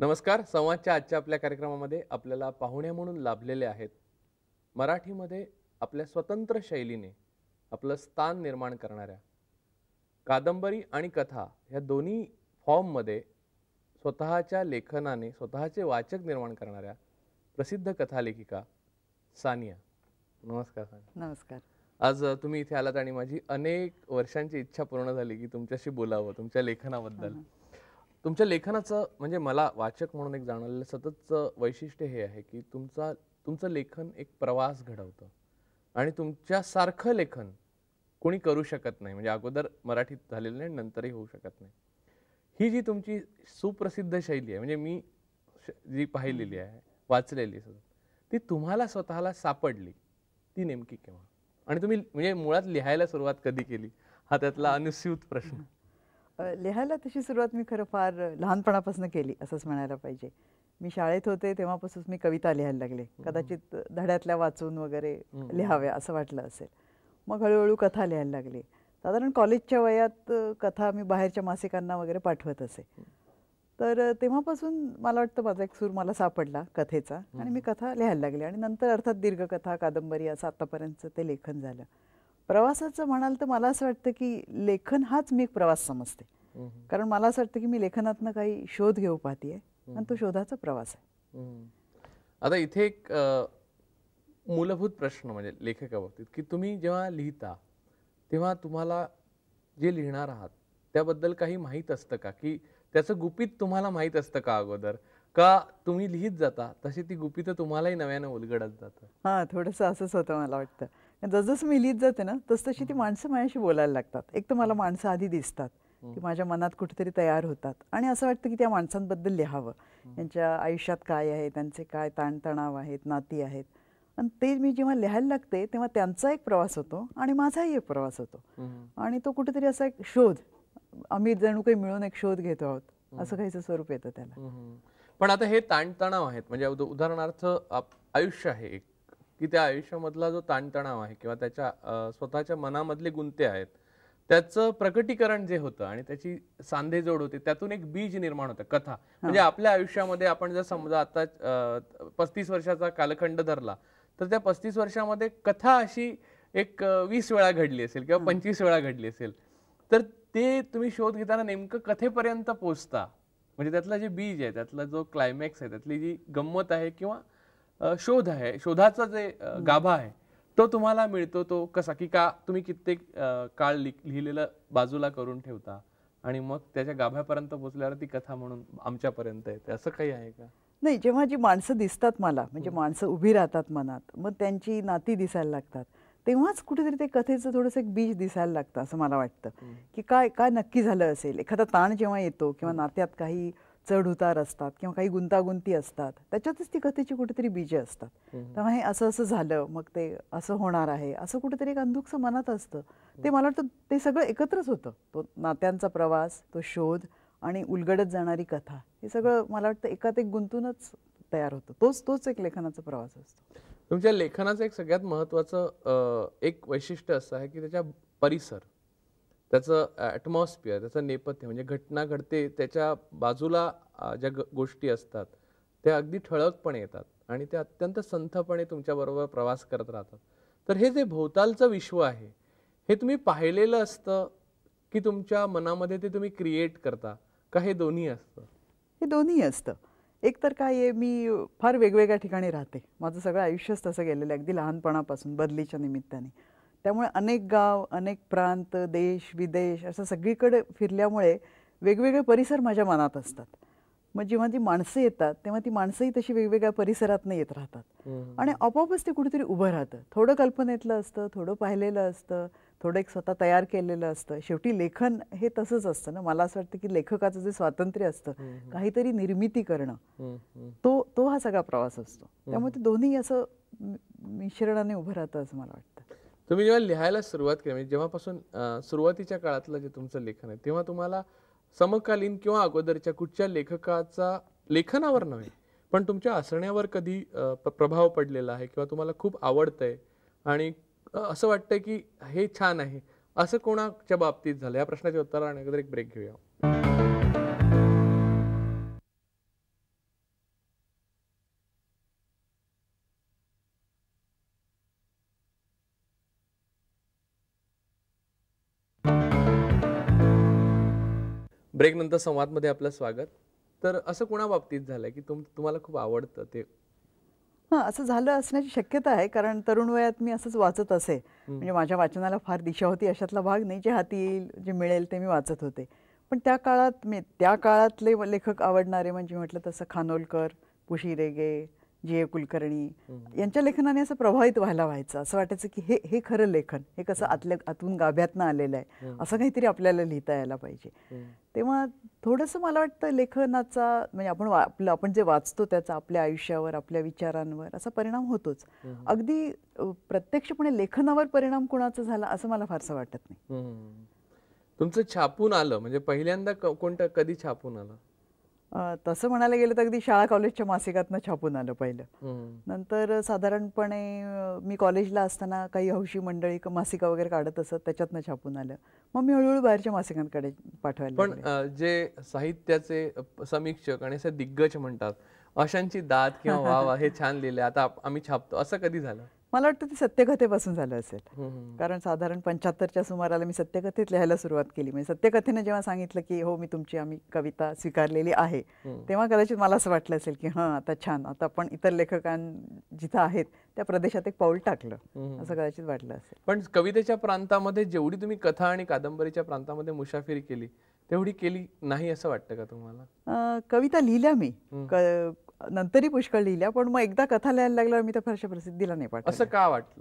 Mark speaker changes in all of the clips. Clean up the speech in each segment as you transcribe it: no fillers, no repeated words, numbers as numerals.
Speaker 1: नमस्कार. संवादच्या आजच्या आपल्या कार्यक्रमामध्ये आपल्याला पाहुणे म्हणून लाभलेले आहेत मराठीमध्ये आपल्या स्वतंत्र शैलीने आपलं स्थान निर्माण करणाऱ्या, कादंबरी आणि कथा ह्या दोन्ही फॉर्ममध्ये स्वतःच्या लेखनाने स्वतःचे वाचक निर्माण करणाऱ्या प्रसिद्ध कथालेखिका सानिया. नमस्कार सानिया.
Speaker 2: नमस्कार.
Speaker 1: आज तुम्ही इथे आलात आणि माझी अनेक वर्षांची इच्छा पूर्ण झाली की तुमच्याशी बोलावं तुमच्या लेखनाबद्दल. तुमच्या लेखनाचं म्हणजे मला वाचक म्हणून एक जाणवलेलं सततचं वैशिष्ट्य हे आहे की तुमचं लेखन एक प्रवास घडवतं आणि तुमच्यासारखं लेखन कोणी करू शकत नाही. म्हणजे अगोदर मराठीत झालेलं नाही, नंतरही होऊ शकत नाही. ही जी तुमची सुप्रसिद्ध शैली आहे, म्हणजे मी जी पाहिलेली आहे, वाचलेली आहे, ती तुम्हाला स्वतःला सापडली ती नेमकी केव्हा? आणि तुम्ही म्हणजे मुळात लिहायला सुरुवात कधी केली, हा त्यातला अनुस्यूत प्रश्न.
Speaker 2: लिहायला तशी सुरुवात मी खरं फार लहानपणापासून केली असंच म्हणायला पाहिजे. मी शाळेत होते तेव्हापासून मी कविता लिहायला लागले. कदाचित धड्यातल्या वाचून वगैरे लिहाव्या असं वाटलं असेल. मग हळूहळू कथा लिहायला लागले. साधारण कॉलेजच्या वयात कथा मी बाहेरच्या मासिकांना वगैरे पाठवत असे. तर तेव्हापासून मला वाटतं माझा एक सूर मला सापडला कथेचा आणि मी कथा लिहायला लागले. आणि नंतर अर्थात दीर्घकथा, कादंबरी असं आतापर्यंतचं ते लेखन झालं. प्रवासाचं म्हणाल तर मला असं वाटतं की लेखन हाच मी एक प्रवास समजते. कारण मला असं वाटतं की मी लेखनातनं काही शोध घेऊ पाहते आणि तो शोधाचा प्रवास आहे.
Speaker 1: आता इथे एक मूलभूत प्रश्न म्हणजे लेखकाबाबतीत की तुम्ही जेव्हा लिहिता तेव्हा तुम्हाला जे लिहिणार आहात त्याबद्दल काही माहीत असतं का, की त्याचं गुपित तुम्हाला माहीत असतं का अगोदर, का तुम्ही लिहित जाता तशी ती गुपितं तुम्हालाही नव्यानं उलगडत जातं?
Speaker 2: हां, थोडंसं असंच होतं मला वाटतं. जसजसं मी लिहित जाते ना तसतशी ती माणसं माझ्याशी बोलायला लागतात. एक तर मला माणसं आधी दिसतात, ती माझ्या मनात कुठेतरी तयार होतात आणि असं वाटतं की त्या माणसांबद्दल लिहावं. त्यांच्या आयुष्यात काय आहे, त्यांचे काय ताणतणाव आहेत, नाती आहेत. आणि ते मी जेव्हा लिहायला लागते तेव्हा त्यांचा एक प्रवास होतो आणि माझाही एक प्रवास होतो. आणि तो कुठेतरी असा एक शोध, आम्ही जणू काही मिळून एक शोध घेतो आहोत असं काहीचं स्वरूप येतं त्याला.
Speaker 1: पण आता हे ताणतणाव आहेत म्हणजे उदाहरणार्थ आयुष्य आहे एक, की त्या आयुष्यामधला जो ताणतणाव आहे किंवा त्याच्या स्वतःच्या मनामधले गुंते आहेत त्याचं प्रकटीकरण जे होतं आणि त्याची सांधेजोड होते, त्यातून एक बीज निर्माण होतं कथा. म्हणजे आपल्या आयुष्यामध्ये आपण जर समजा आता 35 वर्षाचा कालखंड धरला तर त्या 35 वर्षामध्ये कथा अशी एक 20 वेळा घडली असेल किंवा 25 वेळा घडली असेल. तर ते तुम्ही शोध घेताना नेमकं कथेपर्यंत पोहोचता म्हणजे त्यातलं जे बीज आहे, त्यातला जो क्लायमॅक्स आहे, त्यातली जी गंमत आहे किंवा शोध आहे, शोधाचा जे गाभा आहे तो तुम्हाला मिळतो. तो कसा की का तुम्ही कित्येक काळ लिहिलेलं बाजूला करून ठेवता आणि मग त्याच्या गाभ्यापर्यंत पोहोचल्यावर ती कथा म्हणून आमच्यापर्यंत येते, असं काही आहे का?
Speaker 2: नाही, जेव्हा जी माणसं दिसतात मला, म्हणजे माणसं उभी राहतात मनात, मग त्यांची नाती दिसायला लागतात, तेव्हाच कुठेतरी ते कथेचं थोडंसं एक बीज दिसायला लागतं असं मला वाटतं. की काय काय नक्की झालं असेल. एखादा ताण जेव्हा येतो किंवा नात्यात काही चढ उतार असतात किंवा काही गुंतागुंती असतात, त्याच्यातच ती कथेची कुठेतरी बीजं असतात. तेव्हा हे असं असं झालं, मग ते असं होणार आहे असं कुठेतरी एक अंधुकसं मनात असतं. ते मला वाटतं ते सगळं एकत्रच होतं. तो नात्यांचा प्रवास, तो शोध आणि उलगडत जाणारी कथा, हे सगळं मला वाटतं एकात एक गुंतूनच तयार होतं. तोच एक लेखनाचा प्रवास असतो.
Speaker 1: तुमच्या लेखनाचं एक सगळ्यात महत्त्वाचं एक वैशिष्ट्य असं आहे की त्याच्या परिसर, त्याचं ॲटमॉस्फिअर, त्याचं नेपथ्य म्हणजे घटना घडते त्याच्या बाजूला ज्या गोष्टी असतात त्या अगदी ठळकपणे येतात आणि ते अत्यंत संथपणे तुमच्याबरोबर प्रवास करत राहतात. तर हे जे भोवतालचं विश्व आहे हे तुम्ही पाहिलेलं असतं की तुमच्या मनामध्ये ते तुम्ही क्रिएट करता का हे दोन्ही असतं?
Speaker 2: हे दोन्ही असतं. एक तर काय आहे, मी फार वेगवेगळ्या ठिकाणी राहते. माझं सगळं आयुष्यच तसं गेलेलं आहे अगदी लहानपणापासून बदलीच्या निमित्ताने. त्यामुळे अनेक गाव, अनेक प्रांत, देश विदेश असं सगळीकडे फिरल्यामुळे वेगवेगळे परिसर माझ्या मनात असतात. मग जेव्हा ती माणसं येतात तेव्हा ती माणसंही तशी वेगवेगळ्या परिसरातनं येत राहतात आणि आपोआपच ते कुठेतरी उभं राहतं. थोडं कल्पनेतलं असतं, थोडं पाहिलेलं असतं, थोडं एक स्वतः तयार केलेलं असतं. शेवटी लेखन हे तसंच असतं ना. मला असं वाटतं की लेखकाचं जे स्वातंत्र्य असतं काहीतरी निर्मिती करणं, तो हा सगळा प्रवास असतो. त्यामुळे ते दोन्ही असं मिश्रणाने उभं राहतं असं मला वाटतं.
Speaker 1: तुम्ही जेव्हा लिहायला सुरुवात केली म्हणजे जेव्हापासून सुरुवातीच्या काळातलं जे तुमचं लेखन आहे तेव्हा तुम्हाला समकालीन किंवा अगोदरच्या कुठच्या लेखकाचा लेखनावर नव्हे पण तुमच्या असण्यावर कधी प्रभाव पडलेला आहे किंवा तुम्हाला खूप आवडतंय आणि असं वाटतंय की हे छान आहे असं कोणाच्या बाबतीत झालं? या प्रश्नाचे उत्तर आणि अगोदर एक ब्रेक घेऊया. ब्रेक नंतर संवादमध्ये आपलं स्वागत. तर असं कोणा बाबतीत झालंय की तुम्हाला खूप आवडतं ते?
Speaker 2: हां, असं झालं असण्याची शक्यता आहे, कारण तरुण वयात मी असंच वाचत असे. म्हणजे माझ्या वाचनाला फार दिशा होती अशातला भाग नाही. जे हाती येईल, जे मिळेल ते मी वाचत होते. पण त्या काळातले लेखक आवडणारे म्हणजे म्हटलं तसं खानोलकर, पु. शी. रेगे, जी. ए. कुलकर्णी यांच्या लेखनाने असं प्रभावित व्हायचं. असं वाटायचं की हे हे खरं लेखन. हे कसं आतून गाभ्यातनं आलेलं आहे. असं काहीतरी आपल्याला लिहिता यायला पाहिजे. तेव्हा थोडंसं मला वाटतं लेखनाचा म्हणजे आपण जे वाचतो त्याचा आपल्या आयुष्यावर, आपल्या विचारांवर असा परिणाम होतोच. अगदी प्रत्यक्षपणे लेखनावर परिणाम कुणाचा झाला असं मला फारसं वाटत नाही.
Speaker 1: तुमचं छापून आलं म्हणजे पहिल्यांदा कोणतं कधी छापून आलं?
Speaker 2: तसं म्हणायला गेलं तर अगदी शाळा कॉलेजच्या मासिकातनं छापून आलं पहिलं. नंतर साधारणपणे मी कॉलेजला असताना काही हौशी मंडळी मासिका वगैरे काढत असत, त्याच्यातनं छापून आलं. मग मी हळूहळू बाहेरच्या मासिकांकडे पाठवायला
Speaker 1: पण
Speaker 2: लागले.
Speaker 1: जे साहित्याचे समीक्षक आणि असे दिग्गज म्हणतात अशांची दाद किंवा वा वा हे छान लिहिले आता आम्ही छापतो, असं कधी झालं?
Speaker 2: मला वाटतं ते सत्यकथेपासून झालं असेल. कारण साधारण 75च्या सुमाराला मी सत्यकथेत लिहायला सुरुवात केली. म्हणजे सत्यकथेने जेव्हा सांगितलं की हो आम्ही कविता स्वीकारलेली आहे, तेव्हा कदाचित मला असं वाटलं असेल की हां आता छान, आता आपण इतर लेखकां जिथं आहेत त्या प्रदेशात एक पाऊल टाकलं, असं कदाचित वाटलं असेल.
Speaker 1: पण कवितेच्या प्रांतामध्ये जेवढी तुम्ही कथा आणि कादंबरीच्या प्रांतामध्ये मुसाफिरी केली तेवढी केली नाही असं वाटतं का तुम्हाला?
Speaker 2: कविता लिहिल्या मी, नंतरही पुष्कळ लिहिल्या, पण मग एकदा कथा लिहायला लागल्यावर मी त्या फारशा प्रसिद्धीला नाही पाठवल्या.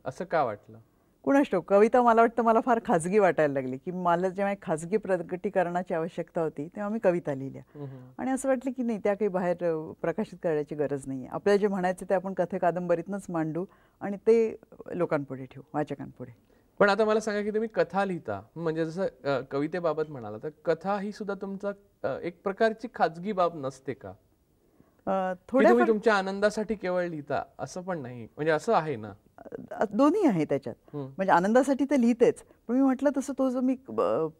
Speaker 1: असं का वाटलं?
Speaker 2: कुणास ठाऊक, कविता मला वाटतं मला फार खाजगी वाटायला लागली, की मला जेव्हा एक खाजगी प्रकटीकरणाची आवश्यकता होती तेव्हा मी कविता लिहिल्या. आणि असं वाटलं की नाही, त्या काही बाहेर प्रकाशित करण्याची गरज नाही. आपल्याला जे म्हणायचं ते आपण कथे कादंबरीतनंच मांडू आणि ते लोकांपुढे ठेवू, वाचकांपुढे.
Speaker 1: पण आता मला सांगा की तुम्ही कथा लिहिता, म्हणजे जसं कवितेबाबत म्हणाला तर कथा ही सुद्धा तुमचा एक प्रकारची खाजगी बाब नसते का? तुम्ही तुमच्या आनंदासाठी केवळ लिहिता असं पण नाही, म्हणजे असं आहे ना?
Speaker 2: दोन्ही आहे त्याच्यात. म्हणजे आनंदासाठी तर लिहितेच, पण मी म्हटलं तसं तो जो मी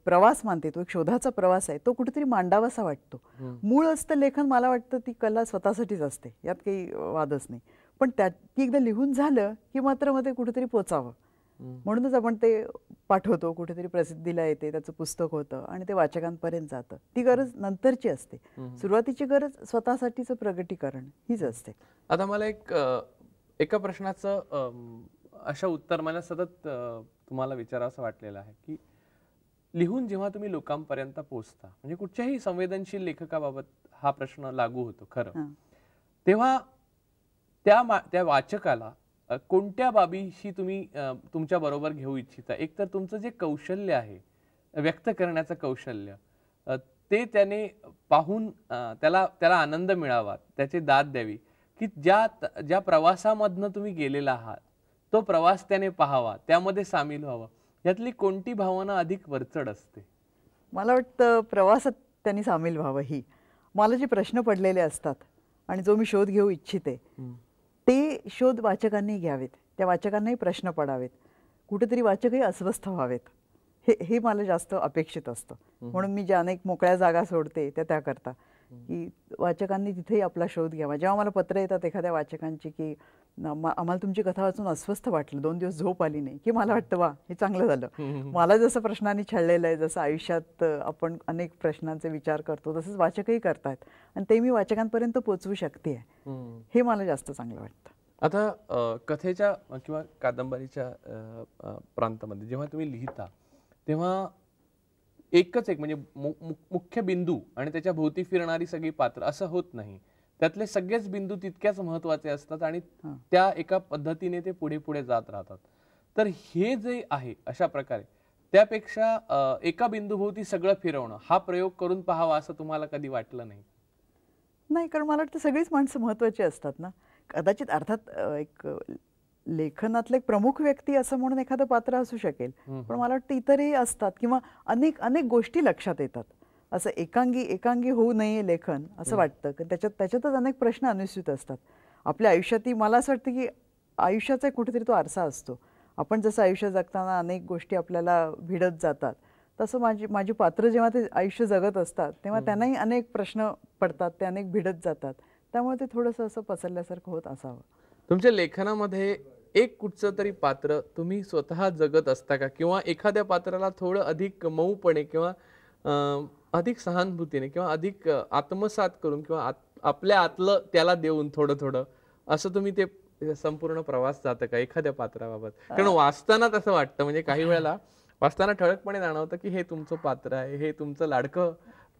Speaker 2: प्रवास मानते, तो एक शोधाचा प्रवास आहे, तो कुठेतरी मांडावासा वाटतो. मूळ असतं लेखन, मला वाटतं ती कला स्वतःसाठीच असते, यात काही वादच नाही. पण ती एकदा लिहून झालं की मात्र मग ते कुठेतरी पोचावं, म्हणूनच आपण ते पाठवतो, कुठेतरी प्रसिद्धीला येते, त्याचं पुस्तक होतं आणि ते वाचकांपर्यंत जातं. ती गरज नंतरची असते. सुरुवातीची गरज स्वतःसाठीचं प्रगटीकरण हीच असते.
Speaker 1: आता मला एका प्रश्नाचं अशा उत्तर मला सतत तुम्हाला विचारावंसं वाटलेलं आहे की लिहून जेव्हा तुम्ही लोकांपर्यंत पोहोचता, म्हणजे कुठच्याही संवेदनशील लेखकाबाबत हा प्रश्न लागू होतो खरं, तेव्हा त्या वाचकाला कोणत्या बाबीशी तुम्ही तुमच्या बरोबर घेऊ इच्छिता? एक तर तुमचं जे कौशल्य आहे, व्यक्त करण्याचं कौशल्य, ते त्याने पाहून त्याला आनंद मिळावा, त्याची दाद द्यावी, की ज्या प्रवासामधनं तुम्ही गेलेला आहात तो प्रवास त्याने पाहावा, त्यामध्ये सामील व्हावं, यातली कोणती भावना अधिक वरचढ असते?
Speaker 2: मला वाटतं प्रवासात त्यांनी सामील व्हावं. ही मला जे प्रश्न पडलेले असतात आणि जो मी शोध घेऊ इच्छिते ते शोध वाचकांनी घ्यावेत, त्या वाचकांनाही प्रश्न पडावेत, कुठेतरी वाचकही अस्वस्थ व्हावेत, हे मला जास्त अपेक्षित असतं. म्हणून मी ज्या अनेक मोकळ्या जागा सोडते त्याकरता की वाचकांनी तिथेही आपला शोध घ्यावा. जेव्हा मला पत्र येतात एखाद्या वाचकांची की आम्हाला तुमची कथा वाचून अस्वस्थ वाटलं, 2 दिवस झोप आली नाही, की मला वाटतं वा हे चांगलं झालं. मला जसं प्रश्नांनी छळलेलं आहे, जसं आयुष्यात आपण अनेक प्रश्नांचे विचार करतो तसंच वाचकही करतात आणि ते मी वाचकांपर्यंत पोहोचवू शकते, हे मला जास्त चांगलं वाटतं.
Speaker 1: आता कथेच्या किंवा कादंबरीच्या प्रांतामध्ये जेव्हा तुम्ही लिहिता तेव्हा एकच म्हणजे मुख्य बिंदू आणि त्याच्या भोवती फिरणारी सगळी पात्र असं होत नाही. त्यातले सगळेच बिंदू तितक्याच महत्वाचे असतात आणि त्या एका पद्धतीने ते पुढे पुढे जात राहतात. तर हे जे आहे अशा प्रकारे त्यापेक्षा एका बिंदूभोवती सगळं फिरवणं हा प्रयोग करून पाहावा असं तुम्हाला कधी वाटलं नाही?
Speaker 2: नाही, कारण मला वाटतं सगळीच माणसं महत्वाची असतात ना. कदाचित अर्थात एक लेखनातलं एक प्रमुख व्यक्ती असं म्हणून एखादं पात्र असू शकेल, पण मला वाटतं इतरही असतात किंवा अनेक अनेक गोष्टी लक्षात येतात. असं एकांगी होऊ नये लेखन असं वाटतं, की त्याच्यातच अनेक प्रश्न अनुसूचित असतात आपल्या आयुष्यातही. मला असं वाटतं की आयुष्याचा कुठेतरी तो आरसा असतो. आपण जसं आयुष्य जगताना अनेक गोष्टी आपल्याला भिडत जातात, तसं माझी पात्र जेव्हा ते आयुष्य जगत असतात तेव्हा त्यांनाही अनेक प्रश्न पडतात, ते अनेक भिडत जातात. त्यामुळे ते थोडंसं असं पसरल्यासारखं होत असावं.
Speaker 1: तुमच्या लेखनामध्ये एक कुठचं तरी पात्र तुम्ही स्वतः जगत असता का, किंवा एखाद्या पात्राला थोडं अधिक मऊपणे किंवा अधिक सहानुभूतीने किंवा अधिक आत्मसात करून किंवा आपल्या आतलं त्याला देऊन थोडं थोडं असं तुम्ही ते संपूर्ण प्रवास जातं का एखाद्या पात्राबाबत? कारण वाचताना तसं वाटतं, म्हणजे काही वेळेला वाचताना ठळकपणे जाणवतं की हे तुमचं पात्र आहे, हे तुमचं लाडकं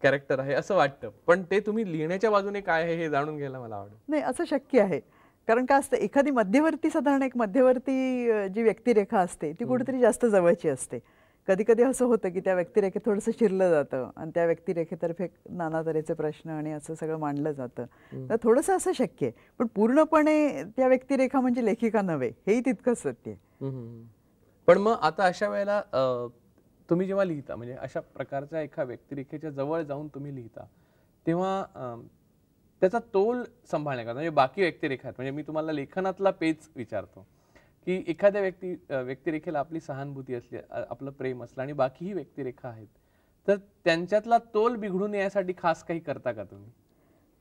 Speaker 1: कॅरेक्टर आहे असं वाटतं, पण ते तुम्ही लिहिण्याच्या बाजूने काय आहे हे जाणून घ्यायला मला आवडेल.
Speaker 2: नाही, असं शक्य आहे. कारण काय असतं, एखादी मध्यवर्ती, साधारण एक मध्यवर्ती जी व्यक्तिरेखा असते ती कुठेतरी जास्त जवळची असते. कधी कधी असं होतं की त्या व्यक्तिरेखेत थोडंसं चिरलं जातं आणि त्या व्यक्तिरेखेतर्फे नाना तऱ्हेचे प्रश्न आणि असं सगळं मांडलं जातं. तर थोडंसं असं शक्य आहे, पण पूर्णपणे त्या व्यक्तिरेखा म्हणजे लेखिका नव्हे, हेही तितकंच सत्य आहे.
Speaker 1: पण मग आता अशा वेळेला तुम्ही जेव्हा लिहिता, म्हणजे अशा प्रकारच्या एका व्यक्तिरेखेच्या जवळ जाऊन तुम्ही लिहिता, तेव्हा त्याचा तोल सांभाळण्याकरता, म्हणजे बाकी व्यक्तिरेखा आहेत, म्हणजे मी तुम्हाला लेखनातला पेच विचारतो की एखाद्या व्यक्तिरेखेला आपली सहानुभूती असली, आपलं प्रेम असलं आणि बाकीही व्यक्तिरेखा आहेत, तर त्यांच्यातला तोल बिघडू नये खास काही करता का तुम्ही?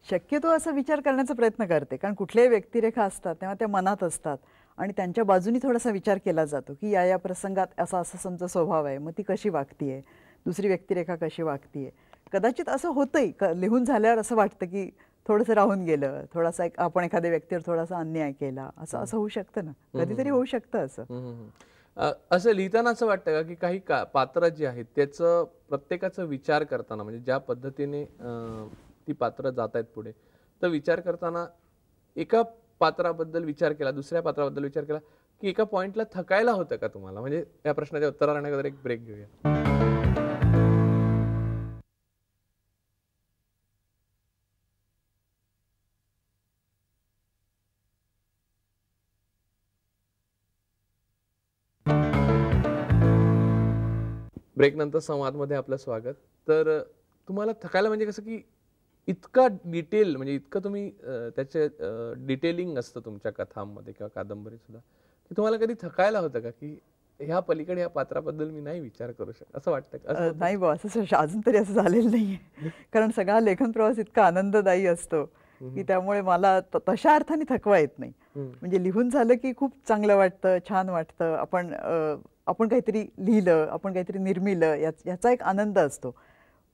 Speaker 2: शक्यतो असा विचार करण्याचा प्रयत्न करते, कारण कुठल्याही व्यक्तिरेखा असतात तेव्हा त्या मनात असतात आणि त्यांच्या बाजूनी थोडासा विचार केला जातो की या प्रसंगात असा असा समजा स्वभाव आहे, मग ती कशी वागतीये, दुसरी व्यक्तिरेखा कशी वागतीये. कदाचित असं होतंही, लिहून झाल्यावर असं वाटतं की थोडंसं राहून गेलं, थोडासा आपण एखाद्या व्यक्तीवर थोडासा अन्याय केला, असं असं होऊ शकतं ना, कधीतरी होऊ शकतं असं.
Speaker 1: असं लिहिताना असं वाटतं का की काही पात्र जी आहेत त्याचं प्रत्येकाचा विचार करताना, म्हणजे ज्या पद्धतीने ती पात्र जात आहेत पुढे, तर विचार करताना एका पात्राबद्दल विचार केला, दुसऱ्या पात्राबद्दल विचार केला की एका पॉइंटला थकायला होतं का तुम्हाला? म्हणजे या प्रश्नाच्या उत्तर आणण्याकडे एक ब्रेक घेऊया. ब्रेक नंतर संवादमध्ये आपलं स्वागत. तर तुम्हाला थकायला म्हणजे कसं की इतका डिटेल, म्हणजे इतकं तुम्ही त्याचे डिटेलिंग असतं तुमच्या कथांमध्ये किंवा कादंबरीत सुद्धा, की तुम्हाला कधी थकायला होतं का की ह्या पलीकडे या पात्राबद्दल मी नाही विचार करू शकत, असं वाटतं का?
Speaker 2: नाही बा, असं अजून तरी असं झालेलं नाहीये. कारण सगळा लेखन प्रवास इतका आनंददायी असतो की त्यामुळे मला तशा अर्थाने थकवा येत नाही. म्हणजे लिहून झालं की खूप चांगलं वाटतं, छान वाटतं. आपण काहीतरी लिहिलं, आपण काहीतरी निर्मिलं, याचा एक आनंद असतो.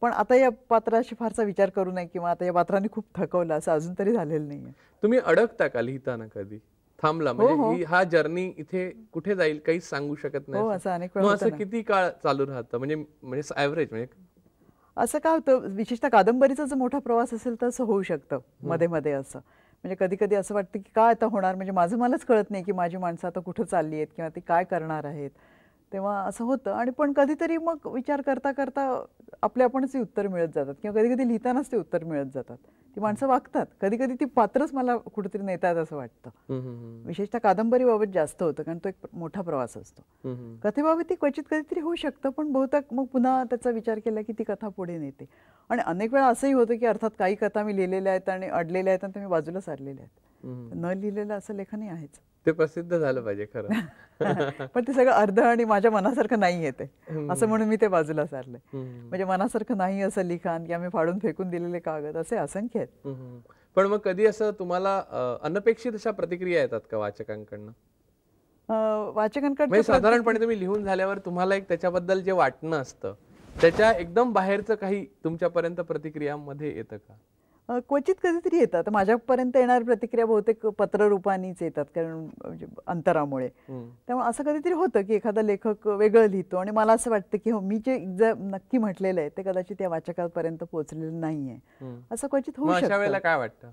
Speaker 2: पण आता या पात्राशी फारसा विचार करू नये किंवा आता या पात्राने खूप थकवलं, असं अजून तरी झालेलं नाहीये.
Speaker 1: तुम्ही अडकता का लिहिताना कधी? थांबला म्हणजे हा जर्नी इथे कुठे जाईल काहीच सांगू शकत नाही,
Speaker 2: असं अनेक वेळा
Speaker 1: मग असं किती काळ चालू राहतं? म्हणजे ॲव्हरेज म्हणजे
Speaker 2: असं काय होतं, विशेषतः कादंबरीचा जर मोठा प्रवास असेल तर असं होऊ शकतं मध्ये मध्ये असं. म्हणजे कधी कधी असं वाटतं की काय आता होणार, म्हणजे माझं मलाच कळत नाही की माझी माणसं आता कुठं चालली आहेत किंवा ती काय करणार आहेत. तेव्हा असं होतं. आणि पण कधीतरी मग विचार करता करता आपणच ती उत्तर मिळत जातात किंवा कधी कधी लिहितानाच ते उत्तर मिळत जातात. ती माणसं वागतात, कधी कधी ती पात्रच मला कुठेतरी नेतात असं वाटतं. विशेषतः कादंबरीबाबत जास्त होतं, कारण तो एक मोठा प्रवास असतो. कथेबाबत ती क्वचित कधीतरी होऊ शकतं, पण बहुतेक मग पुन्हा त्याचा विचार केला की ती कथा पुढे नेते. आणि अनेक वेळा असंही होतं की अर्थात काही कथा मी लिहिलेल्या आहेत आणि अडलेल्या आहेत आणि त्या मी बाजूला सारलेल्या आहेत. न लिहिलेलं असं लेखनही आहेच.
Speaker 1: ते प्रसिद्ध झालं पाहिजे खरं.
Speaker 2: पण ते सगळं अर्ध आणि माझ्या मनासारखं नाही येते असं म्हणून मी ते बाजूला सारले. म्हणजे मनासारखं नाही असं लिखाण किंवा मी फाडून फेकून दिलेले कागद असे असंख्य आहेत.
Speaker 1: पण मग कधी असं तुम्हाला अनपेक्षित अशा प्रतिक्रिया येतात का वाचकांकडनं?
Speaker 2: वाचकांकडे
Speaker 1: साधारणपणे तुम्ही लिहून झाल्यावर तुम्हाला एक त्याच्याबद्दल जे वाटणं असतं त्याच्या एकदम बाहेरचं काही तुमच्यापर्यंत प्रतिक्रियांमध्ये येतं का?
Speaker 2: क्वचित कधीतरी येतात. माझ्यापर्यंत येणारी प्रतिक्रिया बहुतेक पत्ररूपानेच येतात, कारण अंतरामुळे. त्यामुळे असं कधीतरी होतं की एखादा लेखक वेगळं लिहितो आणि मला असं वाटतं की हो, मी जे नक्की म्हटलेलं आहे ते कदाचित त्या वाचकापर्यंत पोहोचलेलं नाहीये, असं क्वचित होऊ शकतं.
Speaker 1: अशा वेळेला काय वाटतं?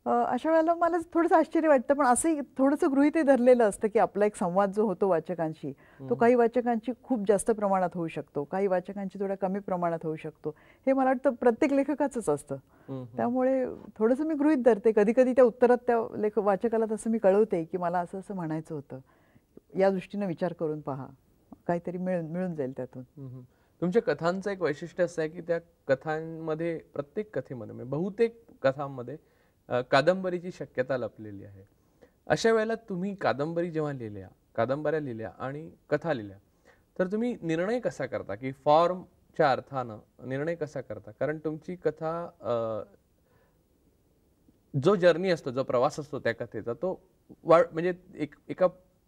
Speaker 2: अशा वेळेला मला थोडंसं आश्चर्य वाटतं, पण असंही थोडंसं गृहीत धरलेलं असतं की आपला एक संवाद जो होतो वाचकांशी, तो काही वाचकांची खूप जास्त प्रमाणात होऊ शकतो, काही वाचकांची थोड्या कमी प्रमाणात होऊ शकतो. हे मला वाटतं प्रत्येक लेखकाचंच असतं. त्यामुळे थोडंसं मी गृहीत धरते. कधी कधी त्या उत्तरात त्या वाचकाला तसं मी कळवते की मला असं असं म्हणायचं होतं, या दृष्टीने विचार करून पहा, काहीतरी मिळून जाईल त्यातून.
Speaker 1: तुमच्या कथांचं एक वैशिष्ट्य असं आहे की त्या कथांमध्ये, प्रत्येक कथेमध्ये, बहुतेक कथांमध्ये कादंबरीची शक्यता लपलेली आहे. अशा वेळेला तुम्ही कादंबऱ्या लिहिल्या आणि कथा लिहिल्या, तर तुम्ही निर्णय कसा करता की फॉर्मच्या अर्थानं निर्णय कसा करता? कारण तुमची कथा, जो जर्नी असतो, जो प्रवास असतो त्या कथेचा, तो म्हणजे एका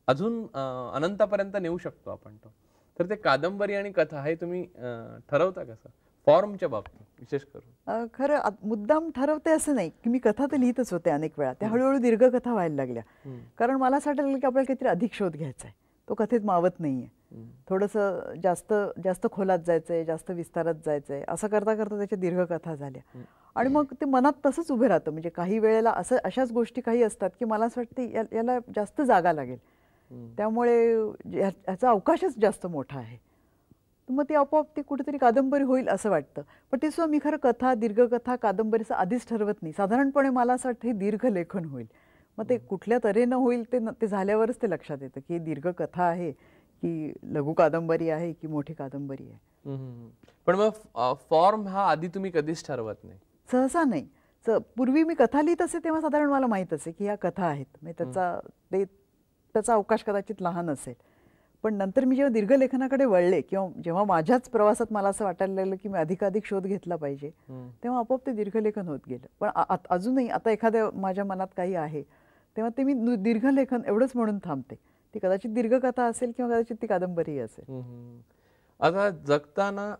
Speaker 1: अजून अनंतापर्यंत नेऊ शकतो आपण तो. तर ते कादंबरी आणि कथा हे तुम्ही ठरवता कसं? फॉर्मच्या बाबतीत विशेष करून?
Speaker 2: खरं मुद्दाम ठरवते असं नाही की मी कथा तर लिहितच होते अनेक वेळा, त्या हळूहळू दीर्घकथा व्हायला लागल्या. कारण मला असं वाटलं की आपल्याला काहीतरी अधिक शोध घ्यायचा आहे, तो कथेत मावत नाहीये. थोडंसं जास्त जास्त खोलात जायचंय, जास्त विस्तारात जायचंय, असं करता करता त्याच्या दीर्घकथा झाल्या. आणि मग ते मनात तसंच उभे राहतं. म्हणजे काही वेळेला अशाच गोष्टी काही असतात की मला असं वाटतं याला जास्त जागा लागेल, त्यामुळे ह्याचा अवकाशच जास्त मोठा आहे. मग ती आपोआप ती कुठेतरी कादंबरी होईल असं वाटतं. पण ते सुद्धा मी खरं कथा, दीर्घकथा, कादंबरीचं आधीच ठरवत नाही. साधारणपणे मला असं वाटतं हे दीर्घ लेखन होईल. मग ते कुठल्या तऱ्हेनं होईल ते झाल्यावरच ते लक्षात येतं की ही दीर्घ कथा आहे की लघु कादंबरी आहे की मोठी कादंबरी आहे.
Speaker 1: पण मग फॉर्म हा आधी तुम्ही कधीच ठरवत नाही?
Speaker 2: सहसा नाही. पूर्वी मी कथा लिहित असे तेव्हा साधारण मला माहीत असे की ह्या कथा आहेत, म्हणजे त्याचा अवकाश कदाचित लहान असेल. पण नंतर मी जेव्हा दीर्घलेखनाकडे वळले किंवा जेव्हा माझ्याच प्रवासात मला असं वाटायला लागलं की मी अधिकाधिक शोध घेतला पाहिजे, तेव्हा आपोआप ते दीर्घलेखन होत गेलं. पण अजूनही आता एखाद्या माझ्या मनात काही आहे तेव्हा ते मी दीर्घलेखन एवढंच म्हणून थांबते. ती कदाचित दीर्घकथा असेल किंवा कदाचित ती कादंबरी असेल.
Speaker 1: आता जगताना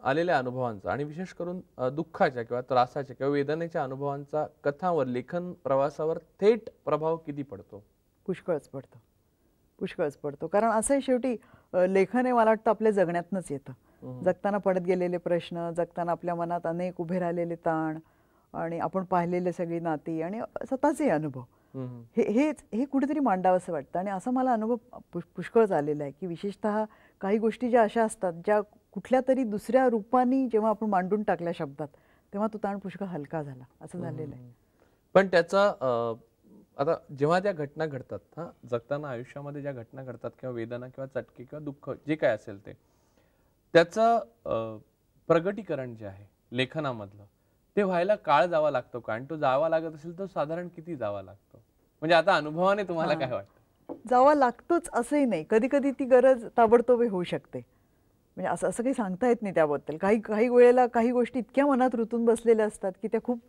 Speaker 1: आलेल्या अनुभवांचा आणि विशेष करून दुःखाच्या किंवा त्रासाच्या किंवा वेदनेच्या अनुभवांचा कथांवर, लेखन प्रवासावर थेट प्रभाव किती पडतो?
Speaker 2: पुष्कळच पडतो, पुष्कळच पडतो. कारण असं आहे शेवटी लेखन हे मला वाटतं आपल्या जगण्यातनंच येतं. जगताना पडत गेलेले प्रश्न, जगताना आपल्या मनात अनेक उभे राहिलेले ताण आणि आपण पाहिलेले सगळी नाती आणि स्वतःचे अनुभव, हे कुठेतरी मांडावंसं वाटतं. आणि असा मला अनुभव पुष्कळ आलेला आहे की विशेषतः काही गोष्टी ज्या अशा असतात ज्या कुठल्या तरी दुसऱ्या रूपाने जेव्हा आपण मांडून टाकल्या शब्दात, तेव्हा तो ताण पुष्कळ हलका झाला, असं झालेलं आहे.
Speaker 1: पण त्याचा आता जेव्हा त्या घटना घडतात, जगताना आयुष्यामध्ये ज्या घटना घडतात किंवा वेदना किंवा चटके किंवा दुःख जे काय असेल त्याचं प्रगटीकरण जे आहे लेखनामधलं, ते व्हायला काळ जावा लागतो का? आणि तो जावा लागत असेल तर साधारण किती जावा लागतो? म्हणजे आता अनुभवाने तुम्हाला काय वाटतं?
Speaker 2: जावा लागतोच असंही नाही. कधी कधी ती गरज ताबडतोब होऊ शकते. म्हणजे असं काही सांगता येत नाही त्याबद्दल. काही वेळेला काही गोष्टी इतक्या मनात रुतून बसलेल्या असतात की त्या खूप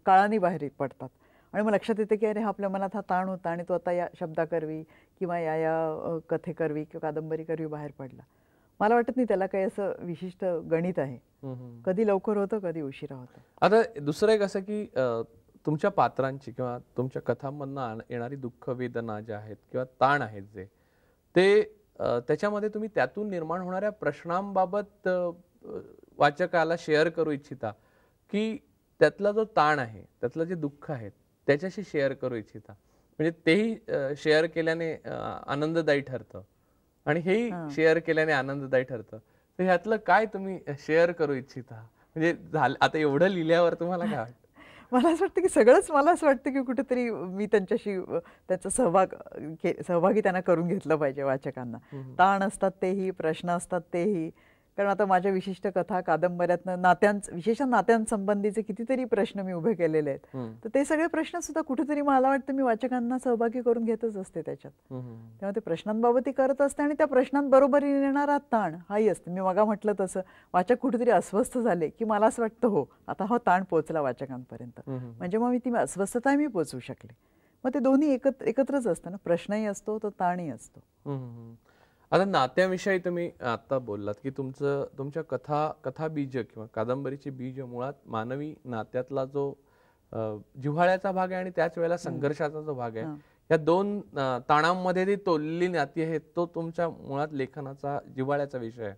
Speaker 2: काळाने बाहेर पडतात आणि मग लक्षात येतं की अरे आपल्या मनात हा ताण होता आणि तो आता या शब्दाकरवी किंवा या कथेकरवी किंवा कादंबरीकरवी बाहेर पडला. मला वाटत नाही त्याला काही असं विशिष्ट गणित आहे. कधी लवकर होतं, कधी उशिरा होतं.
Speaker 1: आता दुसरं एक असं की तुमच्या पात्रांची किंवा तुमच्या कथांमधनं येणारी दुःख, वेदना ज्या आहेत किंवा ताण आहेत जे ते त्याच्यामध्ये तुम्ही त्यातून निर्माण होणाऱ्या प्रश्नांबाबत वाचकाला शेअर करू इच्छिता की त्यातला जो ताण आहे, त्यातलं जे दुःख आहे त्याच्याशी शेअर करू इच्छिता? म्हणजे तेही शेअर केल्याने आनंददायी ठरतं आणि हेही शेअर केल्याने आनंददायी ठरतं. तर ह्यातलं काय तुम्ही शेअर करू इच्छिता? म्हणजे आता एवढं लिहिल्यावर तुम्हाला काय वाटतं?
Speaker 2: मला असं वाटतं की सगळंच, मला असं वाटतं की कुठेतरी मी त्यांच्याशी त्याचा सहभागी त्यांना करून घेतलं पाहिजे वाचकांना. ताण असतात तेही, प्रश्न असतात तेही. कारण आता माझ्या विशिष्ट कथा, कादंबऱ्यातनं विशेषतः नात्यांसंबंधीचे कितीतरी प्रश्न मी उभे केलेले आहेत. तर ते सगळे प्रश्न सुद्धा कुठेतरी मला वाटतं मी वाचकांना सहभागी करून घेतच असते त्याच्यात. तेव्हा ते प्रश्नांबाबतही करत असते आणि त्या प्रश्नांबरोबरीने येणारा ताण हाही असते. मी मगा म्हटलं तसं वाचक कुठेतरी अस्वस्थ झाले की मला असं वाटतं हो आता हा ताण पोहोचला वाचकांपर्यंत, म्हणजे मग ती अस्वस्थता मी पोहोचवू शकले. मग ते दोन्ही एकत्रच असतं ना, प्रश्नही असतो तो ताणही असतो.
Speaker 1: आता नात्याविषयी तुम्ही आता बोललात की तुमच्या कथा बीज किंवा कादंबरीचे बीज मुळात मानवी नात्यातला जो जिव्हाळ्याचा भाग आहे आणि त्याच वेळेला संघर्षाचा जो भाग आहे, या दोन ताणांमध्ये ती तोललेली नाती आहेत, तो तुमच्या मुळात लेखनाचा जिव्हाळ्याचा विषय आहे.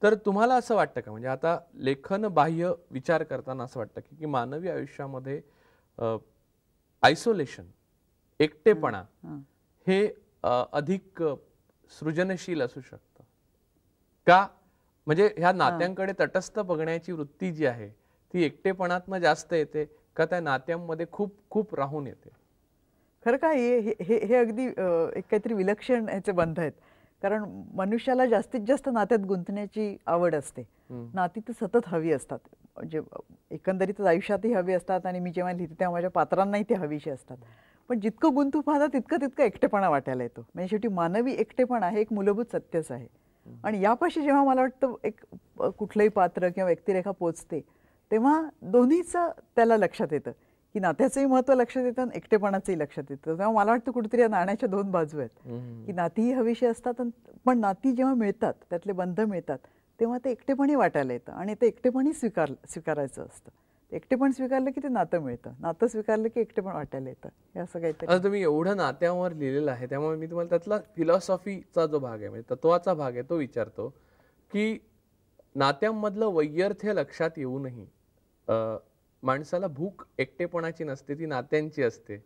Speaker 1: तर तुम्हाला असं वाटतं का, म्हणजे आता लेखन बाह्य विचार करताना असं वाटतं की मानवी आयुष्यामध्ये आयसोलेशन, एकटेपणा हे अधिक सृजनशील असू शकतं का? म्हणजे ह्या नात्यांकडे तटस्थ बघण्याची वृत्ती जी आहे ती एकटेपणातनं जास्त येते का त्या नात्यांमध्ये खूप खूप राहून येते?
Speaker 2: खरं काय हे अगदी एक काहीतरी विलक्षण ह्याचे बंध आहेत. कारण मनुष्याला जास्तीत जास्त नात्यात गुंतण्याची आवड असते. नाती तर सतत हवी असतात, म्हणजे एकंदरीतच आयुष्यातही हवी असतात आणि मी जेव्हा लिहिते तेव्हा माझ्या पात्रांनाही ते हवीशी असतात. पण जितकं गुंतू पाहता तितकं एकटेपणा वाटायला येतो. म्हणजे शेवटी मानवी एकटेपणा हे एक मूलभूत सत्यच आहे. आणि यापाशी जेव्हा मला वाटतं एक कुठलंही पात्र किंवा व्यक्तिरेखा पोचते तेव्हा दोन्हीचं त्याला लक्षात येतं की नात्याचंही महत्त्व लक्षात येतं आणि एकटेपणाचंही लक्षात येतं. तेव्हा मला वाटतं कुठेतरी या नाण्याच्या दोन बाजू आहेत की नातीही हवीशी असतात, पण नाती जेव्हा मिळतात, त्यातले बंध मिळतात, तेव्हा ते एकटेपणी वाटायला येतं आणि ते एकटेपणी स्वीकारायचं असतं. एकटेपण स्वीकारलं की ते नातं मिळतं, नातं स्वीकारलं की एकटेपण वाटायला येतं. हे असं काहीतरी.
Speaker 1: आता तुम्ही एवढं नात्यावर लिहिलेलं आहे, त्यामुळे मी तुम्हाला त्यातला फिलॉसॉफीचा जो भाग आहे, म्हणजे तत्वाचा भाग आहे, तो विचारतो की नात्यांमधलं वैयर्थ्य लक्षात येऊनही माणसाला भूक एकटेपणाची नसते, ती नात्यांची असते.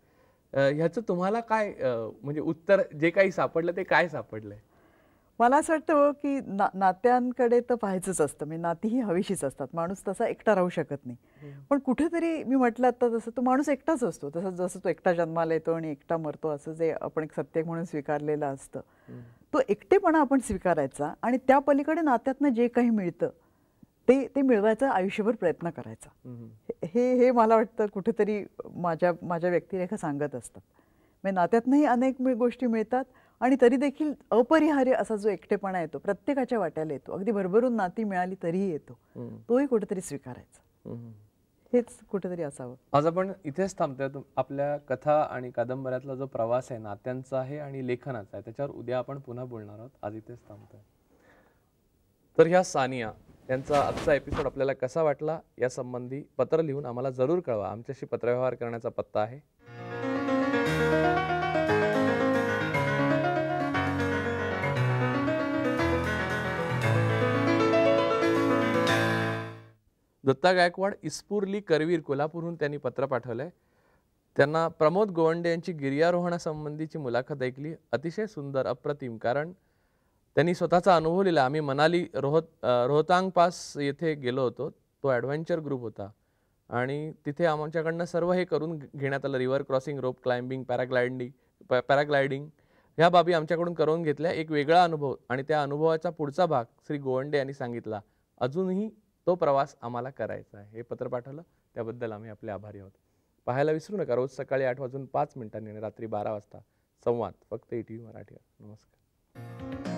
Speaker 1: ह्याचं तुम्हाला काय म्हणजे उत्तर जे काही सापडलं ते काय सापडलंय?
Speaker 2: मला असं वाटतं की नात्यांकडे तर पाहायचंच असतं, म्हणजे नाती ही हवीशीच असतात. माणूस तसा एकटा राहू शकत नाही. पण कुठेतरी मी म्हटलं आता तसं तो माणूस एकटाच असतो. जसं तो एकटा जन्माला येतो आणि एकटा मरतो, असं जे आपण एक सत्य म्हणून स्वीकारलेलं असतं, तो एकटेपणा आपण स्वीकारायचा आणि त्या पलीकडे नात्यातनं जे काही मिळतं ते ते मिळवायचा आयुष्यभर प्रयत्न करायचा. हे हे मला वाटतं कुठेतरी माझ्या व्यक्तिरेखा सांगत असतात. म्हणजे नात्यातनंही अनेक गोष्टी मिळतात आणि तरी देखील अपरिहार्य असा जो एकटेपणा येतो प्रत्येकाच्या वाट्याला येतो, अगदी भरभरून नाती मिळाली तरीही येतो, तोही कुठेतरी स्वीकारायचा. हेच कुठेतरी असावं.
Speaker 1: आज आपण इथेच थांबतोय. आपल्या कथा आणि कादंबऱ्यातला जो प्रवास आहे नात्यांचा आहे आणि लेखनाचा आहे, त्याच्यावर उद्या आपण पुन्हा बोलणार आहोत. आज इथेच थांबतोय. तर ह्या सानिया यांचा आजचा एपिसोड आपल्याला कसा वाटला या संबंधी पत्र लिहून आम्हाला जरूर कळवा. आमच्याशी पत्रव्यवहार करण्याचा पत्ता आहे दत्ता गायकवाड, इस्पुर्ली, करवीर, कोल्हापूरहून त्यांनी पत्र पाठवलंय. त्यांना प्रमोद गोवंडे यांची गिर्यारोहणासंबंधीची मुलाखत ऐकली. अतिशय सुंदर, अप्रतिम. कारण त्यांनी स्वतःचा अनुभव लिहिला. आम्ही मनाली रोहतांग पास येथे गेलो होतो. तो ॲडव्हेंचर ग्रुप होता आणि तिथे आमच्याकडनं सर्व हे करून घेण्यात आलं. रिव्हर क्रॉसिंग, रोप क्लाइम्बिंग, पॅराग्लायडिंग ह्या बाबी आमच्याकडून करून घेतल्या. एक वेगळा अनुभव आणि त्या अनुभवाचा पुढचा भाग श्री गोवंडे यांनी सांगितला. अजूनही तो प्रवास आम्हाला करायचा आहे. हे पत्र पाठवलं त्याबद्दल आम्ही आपले आभारी आहोत. पाहायला विसरू नका रोज सकाळी 8:05 आणि रात्री 12 वाजता संवाद, फक्त ETV मराठीवर. नमस्कार.